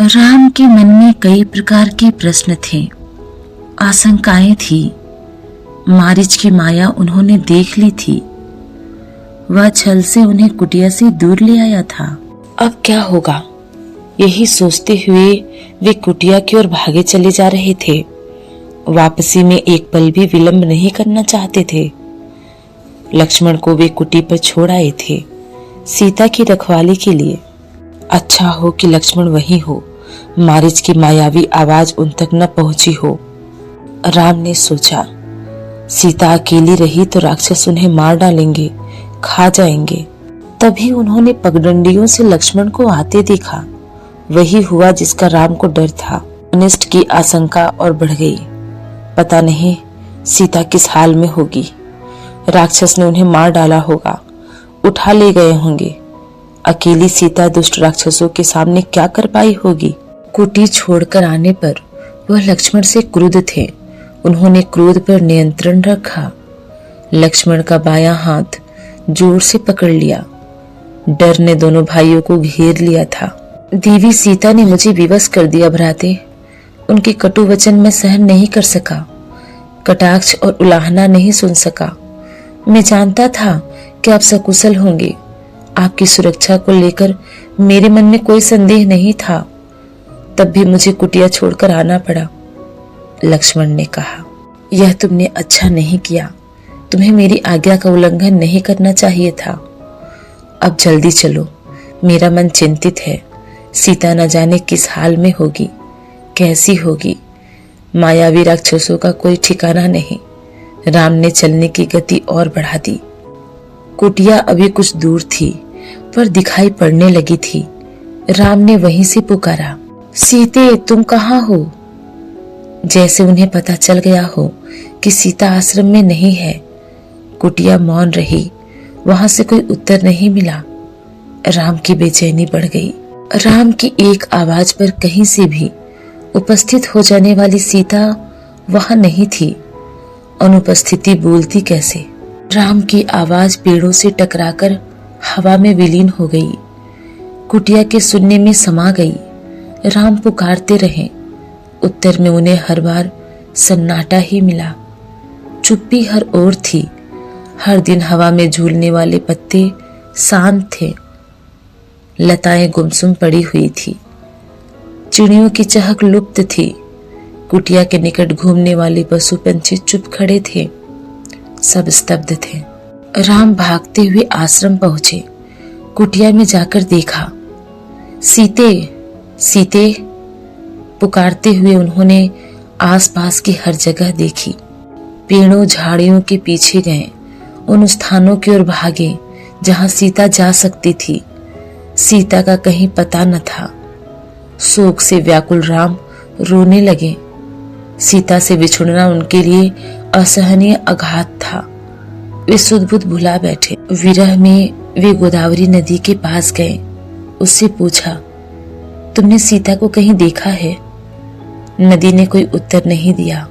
राम के मन में कई प्रकार के प्रश्न थे, आशंकाएं थी। मारीच की माया उन्होंने देख ली थी। वह छल से उन्हें कुटिया से दूर ले आया था। अब क्या होगा, यही सोचते हुए वे कुटिया की ओर भागे चले जा रहे थे। वापसी में एक पल भी विलंब नहीं करना चाहते थे। लक्ष्मण को वे कुटी पर छोड़ आए थे, सीता की रखवाली के लिए। अच्छा हो कि लक्ष्मण वहीं हो, मारीच की मायावी आवाज उन तक न पहुंची हो। राम ने सोचा, सीता अकेली रही तो राक्षस उन्हें मार डालेंगे, खा जाएंगे। तभी उन्होंने पगडंडियों से लक्ष्मण को आते देखा। वही हुआ जिसका राम को डर था। अनिष्ट की आशंका और बढ़ गई। पता नहीं सीता किस हाल में होगी। राक्षस ने उन्हें मार डाला होगा, उठा ले गए होंगे। अकेली सीता दुष्ट राक्षसों के सामने क्या कर पाई होगी। कुटी छोड़कर आने पर वह लक्ष्मण से क्रुद्ध थे। उन्होंने क्रोध पर नियंत्रण रखा। लक्ष्मण का बायां हाथ जोर से पकड़ लिया। डर ने दोनों भाइयों को घेर लिया था। देवी सीता ने मुझे विवश कर दिया भ्राते। उनके कटु वचन में सहन नहीं कर सका, कटाक्ष और उलाहना नहीं सुन सका। मैं जानता था कि आप सकुशल होंगे। आपकी सुरक्षा को लेकर मेरे मन में कोई संदेह नहीं था। तब भी मुझे कुटिया छोड़कर आना पड़ा। लक्ष्मण ने कहा, यह तुमने अच्छा नहीं किया। तुम्हें मेरी आज्ञा का उल्लंघन नहीं करना चाहिए था। अब जल्दी चलो, मेरा मन चिंतित है। सीता न जाने किस हाल में होगी, कैसी होगी। मायावी राक्षसों का कोई ठिकाना नहीं। राम ने चलने की गति और बढ़ा दी। कुटिया अभी कुछ दूर थी पर दिखाई पड़ने लगी थी। राम ने वहीं से पुकारा, सीते तुम कहाँ हो? जैसे उन्हें पता चल गया हो कि सीता आश्रम में नहीं है। कुटिया मौन रही। वहां से कोई उत्तर नहीं मिला। राम की बेचैनी बढ़ गई। राम की एक आवाज पर कहीं से भी उपस्थित हो जाने वाली सीता वहां नहीं थी। अनुपस्थिति बोलती कैसे? राम की आवाज पेड़ों से टकराकर हवा में विलीन हो गई, कुटिया के सुनने में समा गई। राम पुकारते रहे। उत्तर में उन्हें हर बार सन्नाटा ही मिला। चुप्पी हर ओर थी। हर दिन हवा में झूलने वाले पत्ते शांत थे। लताएं गुमसुम पड़ी हुई थी। चिड़ियों की चहक लुप्त थी। कुटिया के निकट घूमने वाले पशु पंछी चुप खड़े थे। सब स्तब्ध थे। राम भागते हुए आश्रम पहुंचे। कुटिया में जाकर देखा। सीते सीते पुकारते हुए उन्होंने आसपास की हर जगह देखी। पेड़ों झाड़ियों के पीछे गए। उन स्थानों की ओर भागे जहां सीता जा सकती थी। सीता का कहीं पता न था। शोक से व्याकुल राम रोने लगे। सीता से बिछुड़ना उनके लिए असहनीय आघात था। वे सुध-बुध भुला बैठे। विरह में वे गोदावरी नदी के पास गए। उससे पूछा, तुमने सीता को कहीं देखा है? नदी ने कोई उत्तर नहीं दिया।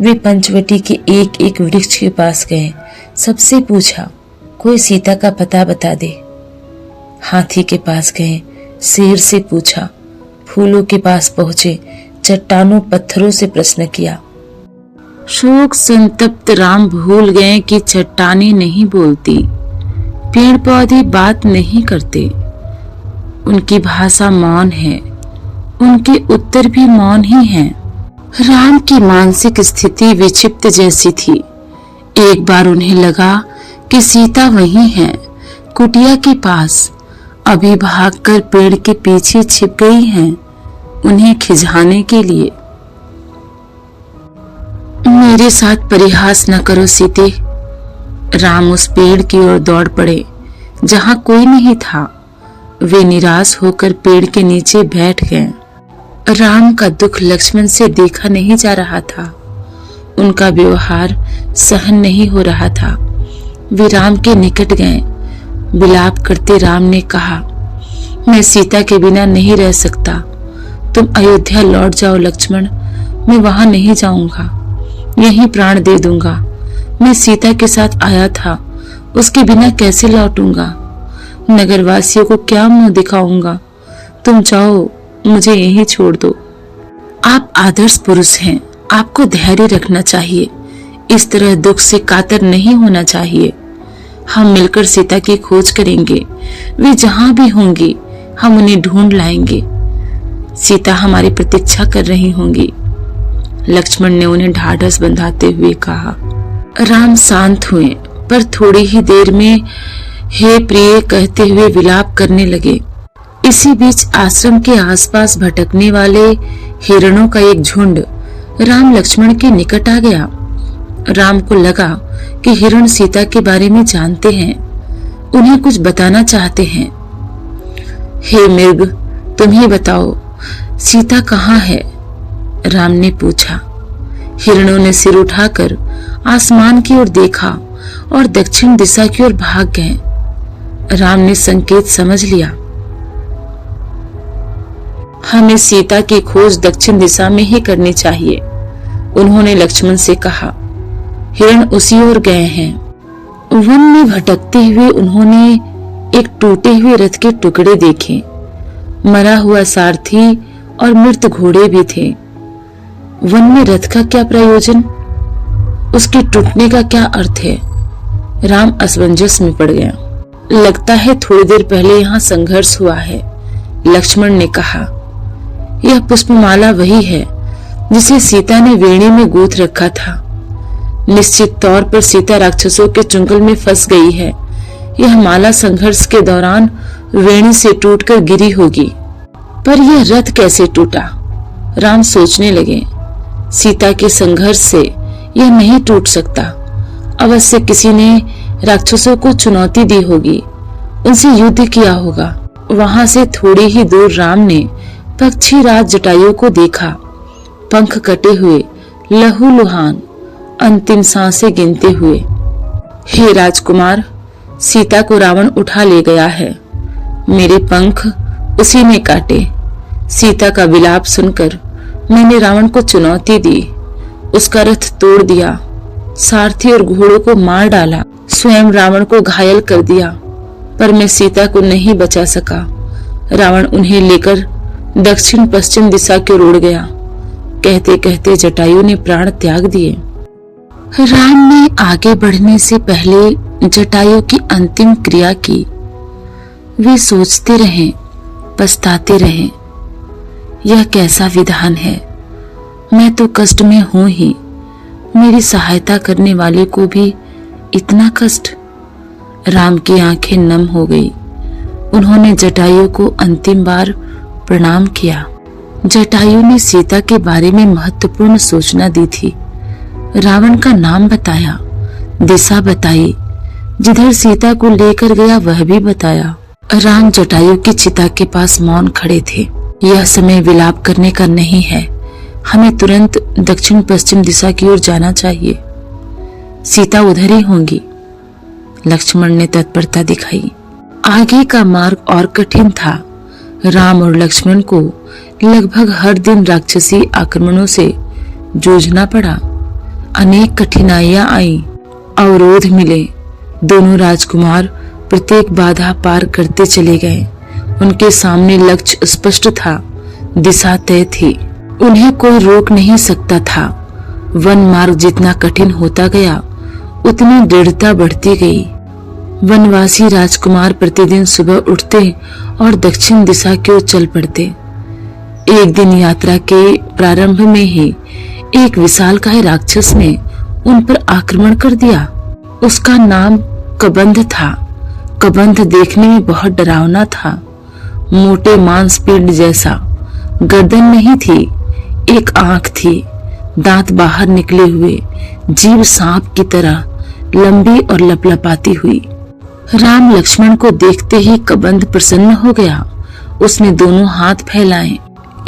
वे पंचवटी के एक एक वृक्ष के पास गए। सबसे पूछा, कोई सीता का पता बता दे। हाथी के पास गए। शेर से पूछा। फूलों के पास पहुंचे। चट्टानों पत्थरों से प्रश्न किया। शोक संतप्त राम भूल गए कि चट्टानें नहीं बोलती, पेड़ पौधे बात नहीं करते। उनकी भाषा मौन है, उनके उत्तर भी मौन ही हैं। राम की मानसिक स्थिति विक्षिप्त जैसी थी। एक बार उन्हें लगा कि सीता वहीं है, कुटिया के पास। अभी भागकर पेड़ के पीछे छिप गई हैं, उन्हें खिंचाने के लिए। मेरे साथ परिहास न करो सीते। राम उस पेड़ की ओर दौड़ पड़े जहां कोई नहीं था। वे निराश होकर पेड़ के नीचे बैठ गए। राम का दुख लक्ष्मण से देखा नहीं जा रहा था। उनका व्यवहार सहन नहीं हो रहा था। वे राम के निकट गए। विलाप करते राम ने कहा, मैं सीता के बिना नहीं रह सकता। तुम अयोध्या लौट जाओ लक्ष्मण। मैं वहां नहीं जाऊंगा, यहीं प्राण दे दूंगा। मैं सीता के साथ आया था, उसके बिना कैसे लौटूंगा? नगरवासियों को क्या मुंह दिखाऊंगा? तुम जाओ, मुझे यहीं छोड़ दो। आप आदर्श पुरुष हैं, आपको धैर्य रखना चाहिए, इस तरह दुख से कातर नहीं होना चाहिए। हम मिलकर सीता की खोज करेंगे, वे जहां भी होंगी हम उन्हें ढूंढ लाएंगे। सीता हमारी प्रतीक्षा कर रही होंगी। लक्ष्मण ने उन्हें ढाढ़स बंधाते हुए कहा। राम शांत हुए, पर थोड़ी ही देर में हे प्रिय कहते हुए विलाप करने लगे। इसी बीच आश्रम के आसपास भटकने वाले हिरणों का एक झुंड राम लक्ष्मण के निकट आ गया। राम को लगा कि हिरण सीता के बारे में जानते हैं, उन्हें कुछ बताना चाहते हैं। हे मृग, तुम ही बताओ, सीता कहाँ है? राम ने पूछा। हिरणों ने सिर उठाकर आसमान की ओर देखा और दक्षिण दिशा की ओर भाग गए। राम ने संकेत समझ लिया। हमें सीता की खोज दक्षिण दिशा में ही करनी चाहिए, उन्होंने लक्ष्मण से कहा। हिरण उसी ओर गए हैं। वन में भटकते हुए उन्होंने एक टूटे हुए रथ के टुकड़े देखे। मरा हुआ सारथी और मृत घोड़े भी थे। वन में रथ का क्या प्रयोजन? उसके टूटने का क्या अर्थ है? राम असमंजस में पड़ गया। लगता है थोड़ी देर पहले यहाँ संघर्ष हुआ है, लक्ष्मण ने कहा। यह पुष्पमाला वही है जिसे सीता ने वेणी में गूंथ रखा था। निश्चित तौर पर सीता राक्षसों के चुंगल में फंस गई है। यह माला संघर्ष के दौरान वेणी से टूटकर गिरी होगी। पर यह रथ कैसे टूटा? राम सोचने लगे। सीता के संघर्ष से यह नहीं टूट सकता। अवश्य किसी ने राक्षसों को चुनौती दी होगी, उनसे युद्ध किया होगा। वहां से थोड़ी ही दूर राम ने पक्षी राज जटायु को देखा, पंख कटे हुए, लहूलुहान, अंतिम सांसें गिनते हुए। हे राजकुमार, सीता को रावण उठा ले गया है। मेरे पंख उसी ने काटे। सीता का विलाप सुनकर मैंने रावण को चुनौती दी, उसका रथ तोड़ दिया, सारथी और घोड़ों को मार डाला, स्वयं रावण को घायल कर दिया, पर मैं सीता को नहीं बचा सका। रावण उन्हें लेकर दक्षिण पश्चिम दिशा की ओर उड़ गया। कहते कहते जटायु ने प्राण त्याग दिए। राम ने आगे बढ़ने से पहले जटायु की अंतिम क्रिया की। वे सोचते रहे, पछताते रहे। यह कैसा विधान है? मैं तो कष्ट में हूं ही, मेरी सहायता करने वाले को भी इतना कष्ट। राम की आंखें नम हो गई। उन्होंने जटायु को अंतिम बार प्रणाम किया। जटायु ने सीता के बारे में महत्वपूर्ण सूचना दी थी। रावण का नाम बताया, दिशा बताई, जिधर सीता को लेकर गया वह भी बताया। राम जटायु की चिता के पास मौन खड़े थे। यह समय विलाप करने का नहीं है, हमें तुरंत दक्षिण पश्चिम दिशा की ओर जाना चाहिए। सीता उधर ही होंगी, लक्ष्मण ने तत्परता दिखाई। आगे का मार्ग और कठिन था। राम और लक्ष्मण को लगभग हर दिन राक्षसी आक्रमणों से जूझना पड़ा। अनेक कठिनाइयां आई, अवरोध मिले। दोनों राजकुमार प्रत्येक बाधा पार करते चले गए। उनके सामने लक्ष्य स्पष्ट था, दिशा तय थी, उन्हें कोई रोक नहीं सकता था। वन मार्ग जितना कठिन होता गया, उतनी दृढ़ता बढ़ती गई। वनवासी राजकुमार प्रतिदिन सुबह उठते और दक्षिण दिशा की ओर चल पड़ते। एक दिन यात्रा के प्रारंभ में ही एक विशालकाय राक्षस ने उन पर आक्रमण कर दिया। उसका नाम कबंध था। कबंध देखने में बहुत डरावना था। मोटे मांसपिंड जैसा, गर्दन नहीं थी, एक आंख थी, दांत बाहर निकले हुए, जीभ सांप की तरह लंबी और लपलपाती हुई। राम लक्ष्मण को देखते ही कबंध प्रसन्न हो गया। उसने दोनों हाथ फैलाए,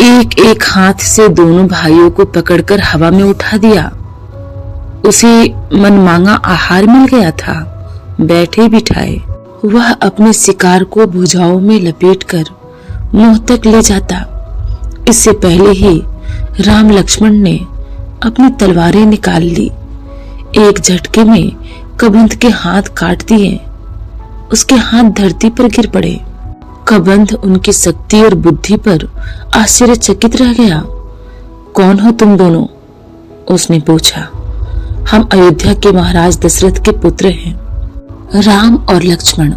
एक एक हाथ से दोनों भाइयों को पकड़कर हवा में उठा दिया। उसे मनमांगा आहार मिल गया था। बैठे बिठाए वह अपने शिकार को भुजाओं में लपेटकर मुंह तक ले जाता। इससे पहले ही राम लक्ष्मण ने अपनी तलवारें निकाल ली। एक झटके में कबंध के हाथ काट दिए। उसके हाथ धरती पर गिर पड़े। कबंध उनकी शक्ति और बुद्धि पर आश्चर्यचकित रह गया। कौन हो तुम दोनों? उसने पूछा। हम अयोध्या के महाराज दशरथ के पुत्र हैं, राम और लक्ष्मण।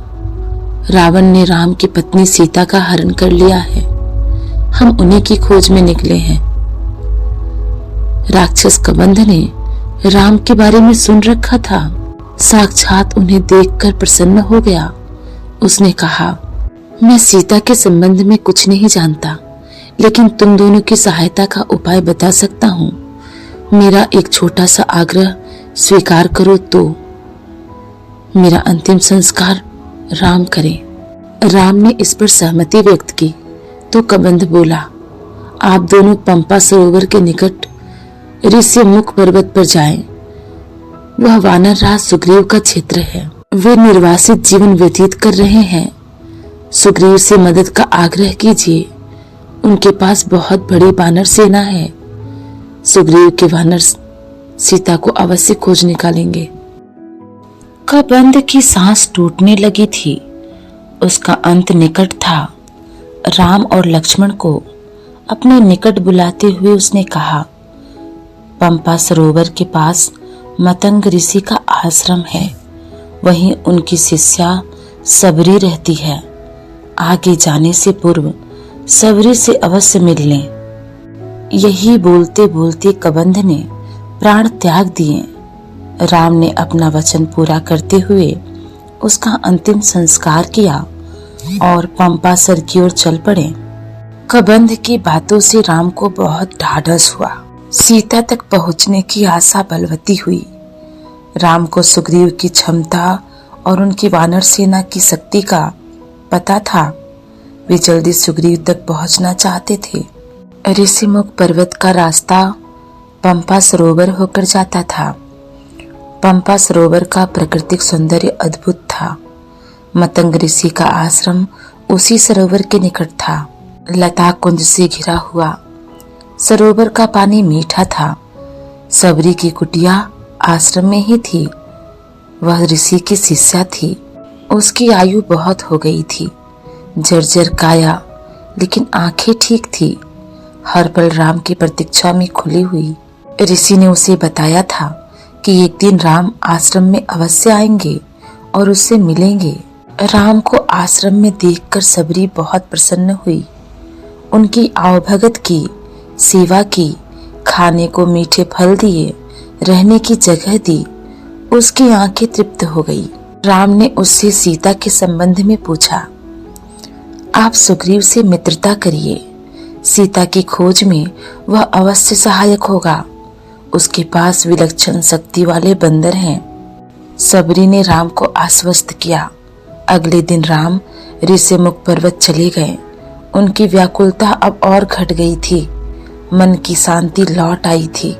रावण ने राम की पत्नी सीता का हरण कर लिया है। हम उन्हीं की खोज में निकले हैं। राक्षस कबंध ने राम के बारे में सुन रखा था, साक्षात उन्हें देखकर प्रसन्न हो गया। उसने कहा, मैं सीता के संबंध में कुछ नहीं जानता, लेकिन तुम दोनों की सहायता का उपाय बता सकता हूँ। मेरा एक छोटा सा आग्रह स्वीकार करो तो मेरा अंतिम संस्कार राम करे। राम ने इस पर सहमति व्यक्त की तो कबंध बोला, आप दोनों पंपा सरोवर के निकट ऋषि मुख पर्वत पर जाएं। वह वानर राज सुग्रीव का क्षेत्र है। वे निर्वासित जीवन व्यतीत कर रहे हैं। सुग्रीव से मदद का आग्रह कीजिए। उनके पास बहुत बड़ी वानर सेना है। सुग्रीव के वानर सीता को अवश्य खोज निकालेंगे। कबंध की सांस टूटने लगी थी। उसका अंत निकट था। राम और लक्ष्मण को अपने निकट बुलाते हुए उसने कहा, पंपा सरोवर के पास मतंग ऋषि का आश्रम है। वहीं उनकी शिष्या सबरी रहती है। आगे जाने से पूर्व सबरी से अवश्य मिल लें। यही बोलते बोलते कबंध ने प्राण त्याग दिए। राम ने अपना वचन पूरा करते हुए उसका अंतिम संस्कार किया और पंपासर की ओर चल पड़े। कबंध की बातों से राम को बहुत ढाढ़स हुआ। सीता तक पहुंचने की आशा बलवती हुई। राम को सुग्रीव की क्षमता और उनकी वानर सेना की शक्ति का पता था। वे जल्दी सुग्रीव तक पहुंचना चाहते थे। ऋषिमुख पर्वत का रास्ता पंपा सरोवर होकर जाता था। पंपा सरोवर का प्राकृतिक सौंदर्य अद्भुत था। मतंग ऋषि का आश्रम उसी सरोवर के निकट था। लता कुंज से घिरा हुआ सरोवर का पानी मीठा था। सबरी की कुटिया आश्रम में ही थी। वह ऋषि की शिष्या थी। उसकी आयु बहुत हो गई थी। जर्जर काया, लेकिन आंखें ठीक थी। हर पल राम की प्रतीक्षा में खुली हुई। ऋषि ने उसे बताया था कि एक दिन राम आश्रम में अवश्य आएंगे और उससे मिलेंगे। राम को आश्रम में देखकर सबरी बहुत प्रसन्न हुई। उनकी आवभगत की, सेवा की, खाने को मीठे फल दिए, रहने की जगह दी। उसकी आंखें तृप्त हो गई। राम ने उससे सीता के संबंध में पूछा। आप सुग्रीव से मित्रता करिए। सीता की खोज में वह अवश्य सहायक होगा। उसके पास विलक्षण शक्ति वाले बंदर हैं। सबरी ने राम को आश्वस्त किया। अगले दिन राम ऋषिमुख पर्वत चले गए। उनकी व्याकुलता अब और घट गई थी। मन की शांति लौट आई थी।